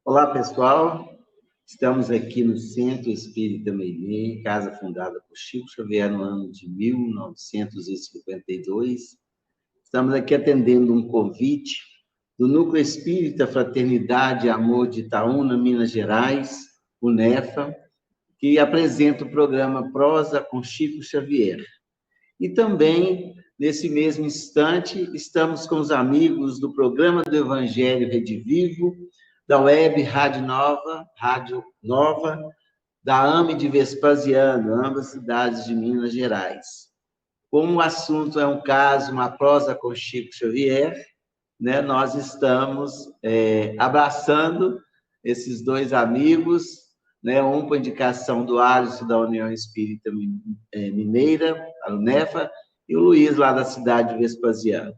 Olá, pessoal. Estamos aqui no Centro Espírita Meimei, casa fundada por Chico Xavier no ano de 1952. Estamos aqui atendendo um convite do Núcleo Espírita Fraternidade e Amor de Itaúna, Minas Gerais, o NEFA, que apresenta o programa Prosa com Chico Xavier. E também, nesse mesmo instante, estamos com os amigos do Programa do Evangelho Rede Vivo, da Web Rádio Nova, da AME de Vespasiano, ambas cidades de Minas Gerais. Como o assunto é um caso, uma prosa com Chico Xavier, né, nós estamos abraçando esses dois amigos, né, um por indicação do Alisson, da União Espírita Mineira, a UNEFA, e o Luiz, lá da cidade de Vespasiano.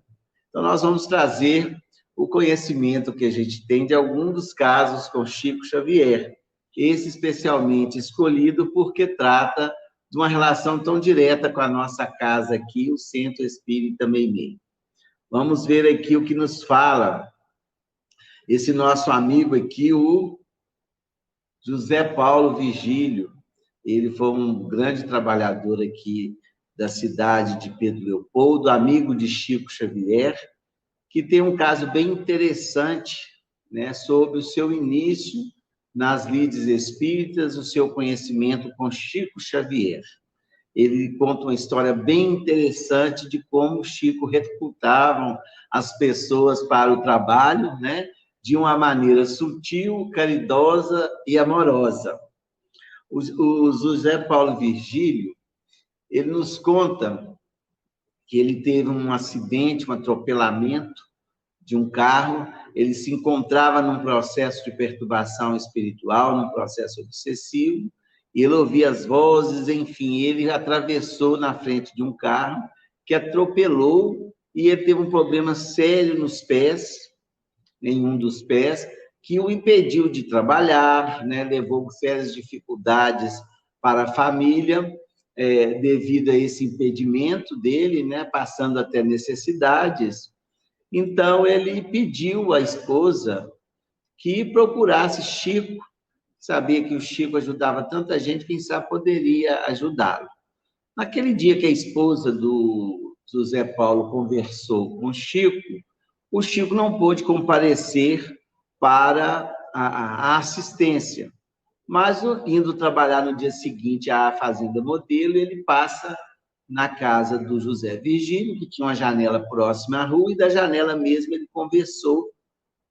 Então, nós vamos trazer o conhecimento que a gente tem de alguns dos casos com Chico Xavier, esse especialmente escolhido porque trata de uma relação tão direta com a nossa casa aqui, o Centro Espírita Meimei. Vamos ver aqui o que nos fala esse nosso amigo aqui, o José Paulo Virgílio. Ele foi um grande trabalhador aqui da cidade de Pedro Leopoldo, amigo de Chico Xavier, que tem um caso bem interessante, né, sobre o seu início nas lides espíritas, o seu conhecimento com Chico Xavier. Ele conta uma história bem interessante de como Chico recrutavam as pessoas para o trabalho, né, de uma maneira sutil, caridosa e amorosa. O José Paulo Virgílio, ele nos conta que ele teve um acidente, um atropelamento de um carro, ele se encontrava num processo de perturbação espiritual, num processo obsessivo, e ele ouvia as vozes, enfim, ele atravessou na frente de um carro que atropelou, e ele teve um problema sério nos pés, em um dos pés, que o impediu de trabalhar, né? Levou sérias dificuldades para a família, devido a esse impedimento dele, né? Passando até necessidades. Então, ele pediu à esposa que procurasse Chico, sabia que o Chico ajudava tanta gente, quem sabe poderia ajudá-lo. Naquele dia que a esposa do José Paulo conversou com o Chico não pôde comparecer para a assistência, mas indo trabalhar no dia seguinte à Fazenda Modelo, ele passa na casa do José Virgílio, que tinha uma janela próxima à rua, e da janela mesmo ele conversou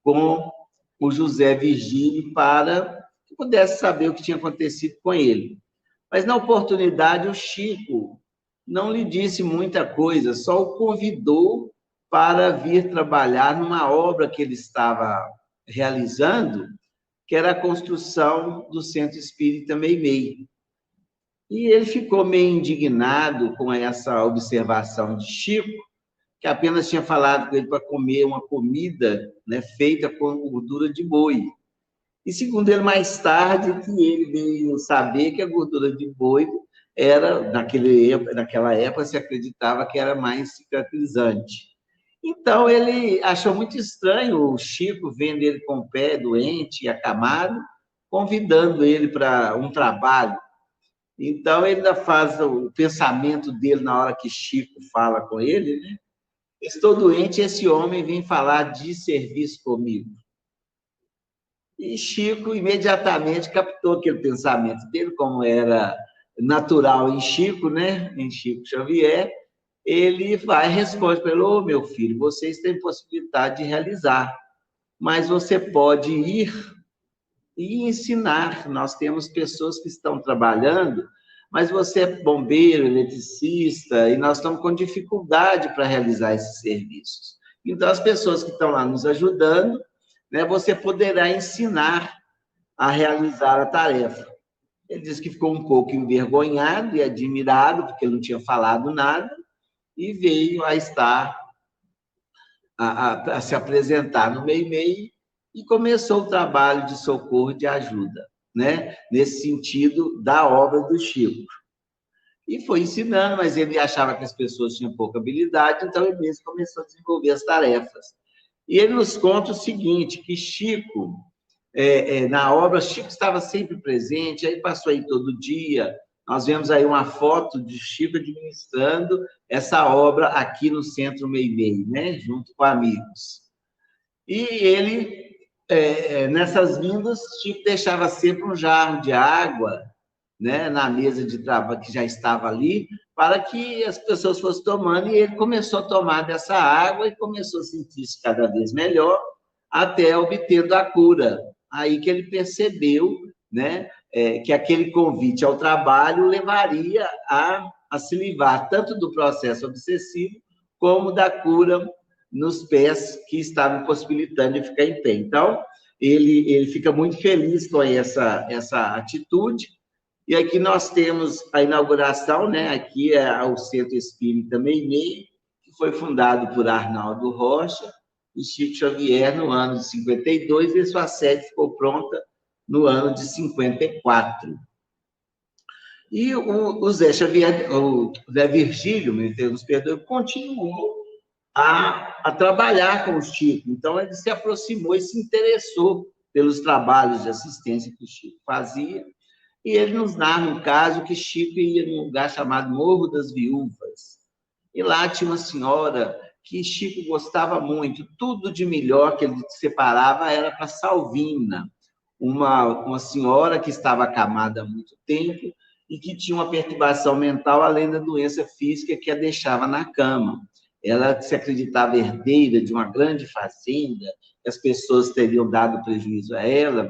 com o José Virgílio para que pudesse saber o que tinha acontecido com ele. Mas, na oportunidade, o Chico não lhe disse muita coisa, só o convidou para vir trabalhar numa obra que ele estava realizando, que era a construção do Centro Espírita Meimei. E ele ficou meio indignado com essa observação de Chico, que apenas tinha falado com ele para comer uma comida, né, feita com gordura de boi. E, segundo ele, mais tarde, que ele veio saber que a gordura de boi era, naquela época, se acreditava que era mais cicatrizante. Então, ele achou muito estranho o Chico, vendo ele com o pé doente e acamado, convidando ele para um trabalho. Então, ele ainda faz o pensamento dele na hora que Chico fala com ele, né? Estou doente, esse homem vem falar de serviço comigo. E Chico imediatamente captou aquele pensamento dele, como era natural em Chico, né? Em Chico Xavier. Ele vai e responde para ele: ô, meu filho, vocês têm possibilidade de realizar, mas você pode ir e ensinar. Nós temos pessoas que estão trabalhando, mas você é bombeiro, eletricista, e nós estamos com dificuldade para realizar esses serviços. Então, as pessoas que estão lá nos ajudando, né, você poderá ensinar a realizar a tarefa. Ele disse que ficou um pouco envergonhado e admirado, porque ele não tinha falado nada, e veio a se apresentar no Meimei e começou o trabalho de socorro e de ajuda, né? Nesse sentido da obra do Chico. E foi ensinando, mas ele achava que as pessoas tinham pouca habilidade, então ele mesmo começou a desenvolver as tarefas. E ele nos conta o seguinte, que Chico na obra, Chico estava sempre presente, aí passou aí todo dia. Nós vemos aí uma foto de Chico administrando essa obra aqui no Centro Meimei, né? Junto com amigos. E ele, nessas vindas, Chico deixava sempre um jarro de água, né, na mesa de trabalho que já estava ali, para que as pessoas fossem tomando, e ele começou a tomar dessa água e começou a sentir-se cada vez melhor, até obtendo a cura. Aí que ele percebeu, né, que aquele convite ao trabalho levaria a se livrar tanto do processo obsessivo, como da cura nos pés que estavam possibilitando de ficar em pé. Então, ele fica muito feliz com essa atitude. E aqui nós temos a inauguração, né? Aqui é o Centro Espírita Meimei, que foi fundado por Arnaldo Rocha e Chico Xavier no ano de 52, e sua sede ficou pronta no ano de 54. E o Zé Xavier, o Zé Virgílio, me perdoe, continuou a trabalhar com o Chico. Então, ele se aproximou e se interessou pelos trabalhos de assistência que o Chico fazia. E ele nos narra um caso que Chico ia num lugar chamado Morro das Viúvas. E lá tinha uma senhora que Chico gostava muito. Tudo de melhor que ele separava era para Salvina, uma senhora que estava acamada há muito tempo e que tinha uma perturbação mental, além da doença física que a deixava na cama. Ela se acreditava herdeira de uma grande fazenda, que as pessoas teriam dado prejuízo a ela.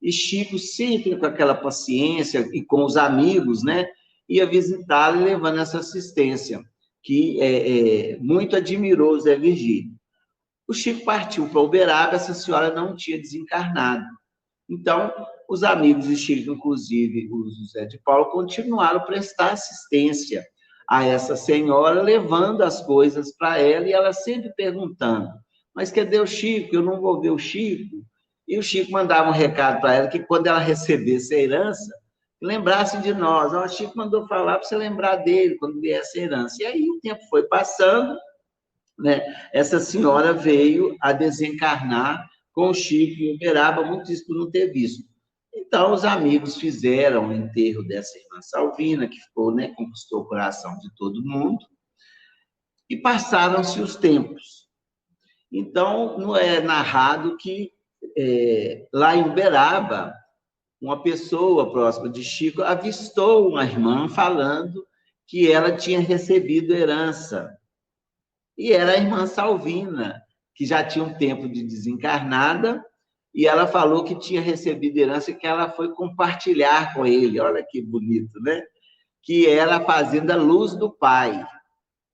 E Chico, sempre com aquela paciência e com os amigos, né, ia visitá-la e levando essa assistência, que muito admirou o Zé Virgílio. O Chico partiu para Uberaba, essa senhora não tinha desencarnado. Então, os amigos de Chico, inclusive o José de Paulo, continuaram a prestar assistência a essa senhora, levando as coisas para ela, e ela sempre perguntando: mas cadê o Chico? Eu não vou ver o Chico. E o Chico mandava um recado para ela, que quando ela recebesse a herança, lembrasse de nós. O Chico mandou falar para você lembrar dele, quando viesse a herança. E aí o tempo foi passando, né? Essa senhora veio a desencarnar com o Chico em Uberaba, muito isso por não ter visto. Então, os amigos fizeram o enterro dessa irmã Salvina, que ficou, né, conquistou o coração de todo mundo, e passaram-se os tempos. Então, não é narrado que lá em Uberaba, uma pessoa próxima de Chico avistou uma irmã falando que ela tinha recebido herança. E era a irmã Salvina, que já tinha um tempo de desencarnada, e ela falou que tinha recebido herança e que ela foi compartilhar com ele. Olha que bonito, né? Que era a fazenda Luz do Pai.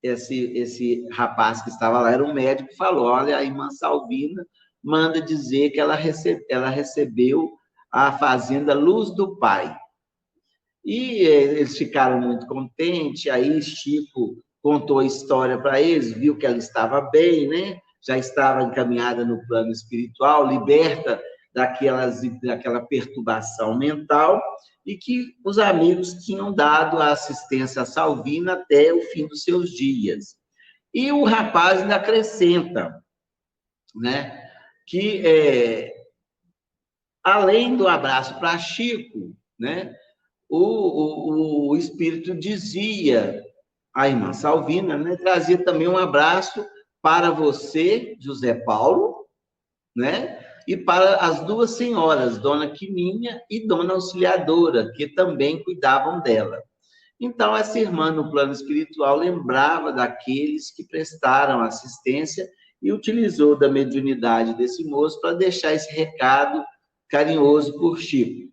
Esse rapaz que estava lá era um médico, falou: olha, a irmã Salvina manda dizer que ela recebeu a fazenda Luz do Pai. E eles ficaram muito contentes. Aí Chico contou a história para eles, viu que ela estava bem, né? Já estava encaminhada no plano espiritual, liberta daquela perturbação mental, e que os amigos tinham dado a assistência a Salvina até o fim dos seus dias. E o rapaz ainda acrescenta, né, que, além do abraço para Chico, né, o espírito dizia à irmã Salvina, né, trazia também um abraço para você, José Paulo, né, e para as duas senhoras, Dona Quininha e Dona Auxiliadora, que também cuidavam dela. Então, essa irmã, no plano espiritual, lembrava daqueles que prestaram assistência e utilizou da mediunidade desse moço para deixar esse recado carinhoso por Chico.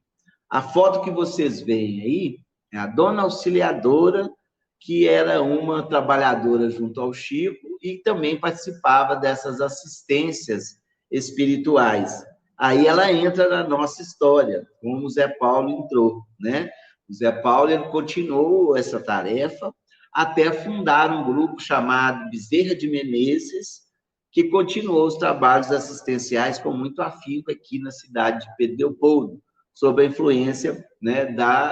A foto que vocês veem aí é a Dona Auxiliadora, que era uma trabalhadora junto ao Chico e também participava dessas assistências espirituais. Aí ela entra na nossa história, como o Zé Paulo entrou, né? O Zé Paulo, ele continuou essa tarefa até fundar um grupo chamado Bezerra de Menezes, que continuou os trabalhos assistenciais com muito afinco aqui na cidade de Pedro Leopoldo, sob a influência, né,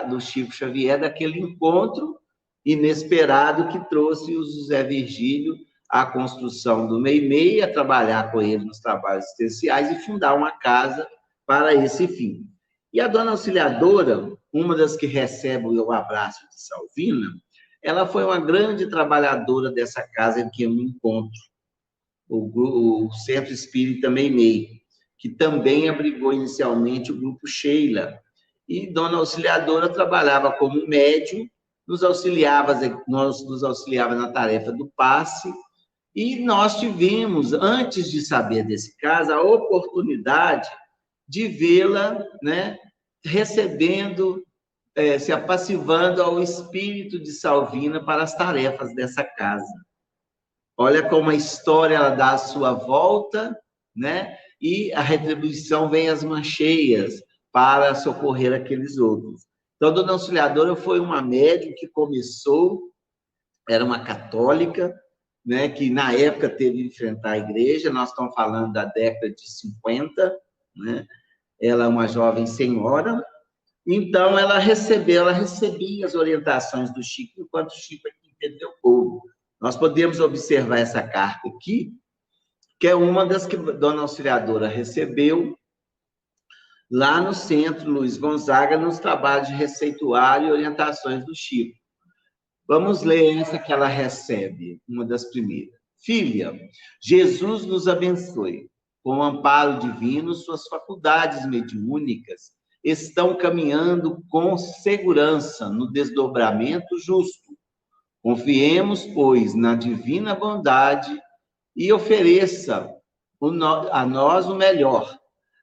do Chico Xavier, daquele encontro inesperado que trouxe o José Virgílio à construção do Meimei, a trabalhar com ele nos trabalhos assistenciais e fundar uma casa para esse fim. E a dona Auxiliadora, uma das que recebe o abraço de Salvina, ela foi uma grande trabalhadora dessa casa em que eu me encontro, o Centro Espírita Meimei, que também abrigou inicialmente o Grupo Sheila. E dona Auxiliadora trabalhava como médium, nos auxiliava na tarefa do passe, e nós tivemos, antes de saber desse caso, a oportunidade de vê-la, né, recebendo, se apassivando ao espírito de Salvina para as tarefas dessa casa. Olha como a história ela dá a sua volta, né? E a retribuição vem às mancheias para socorrer aqueles outros. Então, Dona Auxiliadora foi uma médium que começou, era uma católica, né? Que na época teve que enfrentar a igreja, nós estamos falando da década de 50, né? Ela é uma jovem senhora, então ela recebia as orientações do Chico, enquanto o Chico aqui entendeu pouco. Nós podemos observar essa carta aqui, que é uma das que Dona Auxiliadora recebeu lá no Centro Luiz Gonzaga, nos trabalhos de receituário e orientações do Chico. Vamos ler essa que ela recebe, uma das primeiras. Filha, Jesus nos abençoe. Com o amparo divino, suas faculdades mediúnicas estão caminhando com segurança no desdobramento justo. Confiemos, pois, na divina bondade e ofereça a nós o melhor,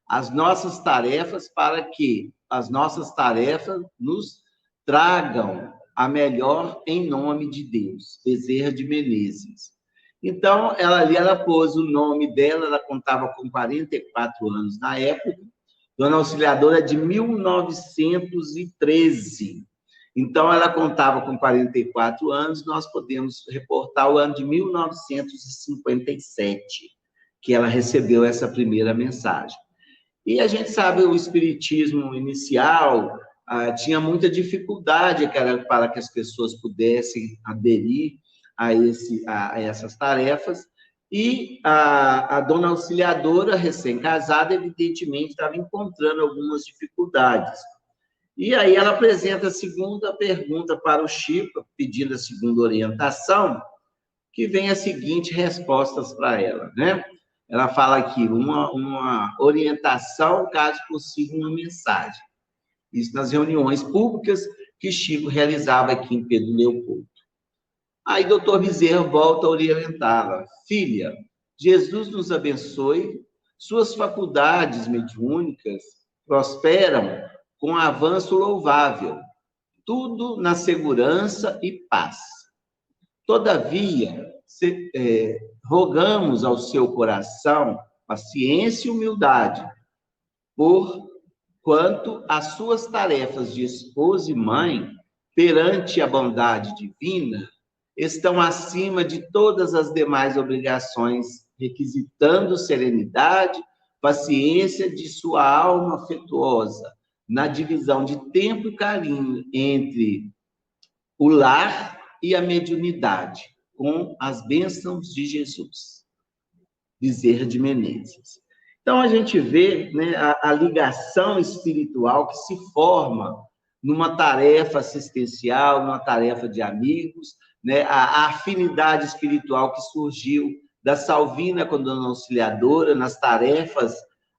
as nossas tarefas, para que as nossas tarefas nos tragam a melhor em nome de Deus. Bezerra de Menezes. Então, ela pôs o nome dela, ela contava com 44 anos na época, Dona Auxiliadora de 1913. Então, ela contava com 44 anos, nós podemos reportar o ano de 1957, que ela recebeu essa primeira mensagem. E a gente sabe, o espiritismo inicial tinha muita dificuldade para que as pessoas pudessem aderir a essas tarefas, e a Dona Auxiliadora, recém-casada, evidentemente, estava encontrando algumas dificuldades. E aí ela apresenta a segunda pergunta para o Chico, pedindo a segunda orientação, que vem as seguintes respostas para ela, né? Ela fala aqui, uma orientação, caso possível, uma mensagem. Isso nas reuniões públicas que Chico realizava aqui em Pedro Leopoldo. Aí doutor Bezerra volta a orientá-la. Filha, Jesus nos abençoe, suas faculdades mediúnicas prosperam com avanço louvável, tudo na segurança e paz. Todavia, rogamos ao seu coração paciência e humildade, por quanto às suas tarefas de esposa e mãe, perante a bondade divina, estão acima de todas as demais obrigações, requisitando serenidade, paciência de sua alma afetuosa, na divisão de tempo e carinho entre o lar e a mediunidade, com as bênçãos de Jesus. Bezerra de Menezes. Então, a gente vê, né, a ligação espiritual que se forma numa tarefa assistencial, numa tarefa de amigos, né, a afinidade espiritual que surgiu da Salvina com a Dona Auxiliadora nas tarefas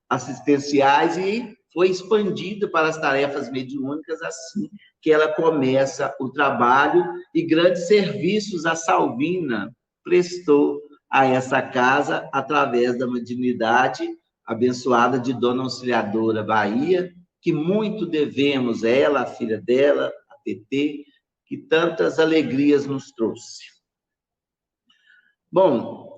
assistenciais e foi expandida para as tarefas mediúnicas assim que ela começa o trabalho, e grandes serviços a Salvina prestou a essa casa através da mediunidade abençoada de Dona Auxiliadora Bahia, que muito devemos a ela, a filha dela, a TT, que tantas alegrias nos trouxe. Bom,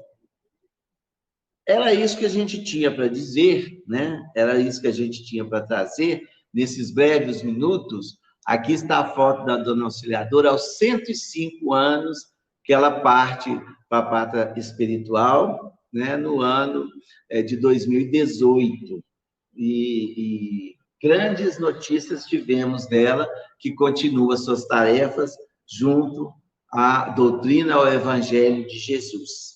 era isso que a gente tinha para dizer, né? Era isso que a gente tinha para trazer nesses breves minutos. Aqui está a foto da Dona Auxiliadora aos 105 anos que ela parte para a pátria espiritual, né? No ano de 2018. E grandes notícias tivemos dela, que continua suas tarefas junto à doutrina, ao Evangelho de Jesus.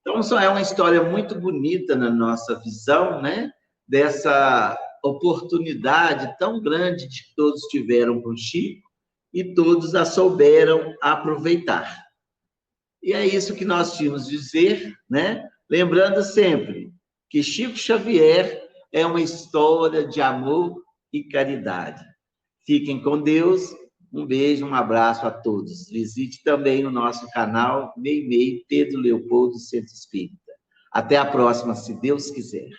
Então, é uma história muito bonita na nossa visão, né? Dessa oportunidade tão grande que todos tiveram com Chico e todos a souberam aproveitar. E é isso que nós tínhamos de dizer, né? Lembrando sempre que Chico Xavier é uma história de amor e caridade. Fiquem com Deus. Um beijo, um abraço a todos. Visite também o nosso canal Meimei Pedro Leopoldo Centro Espírita. Até a próxima, se Deus quiser.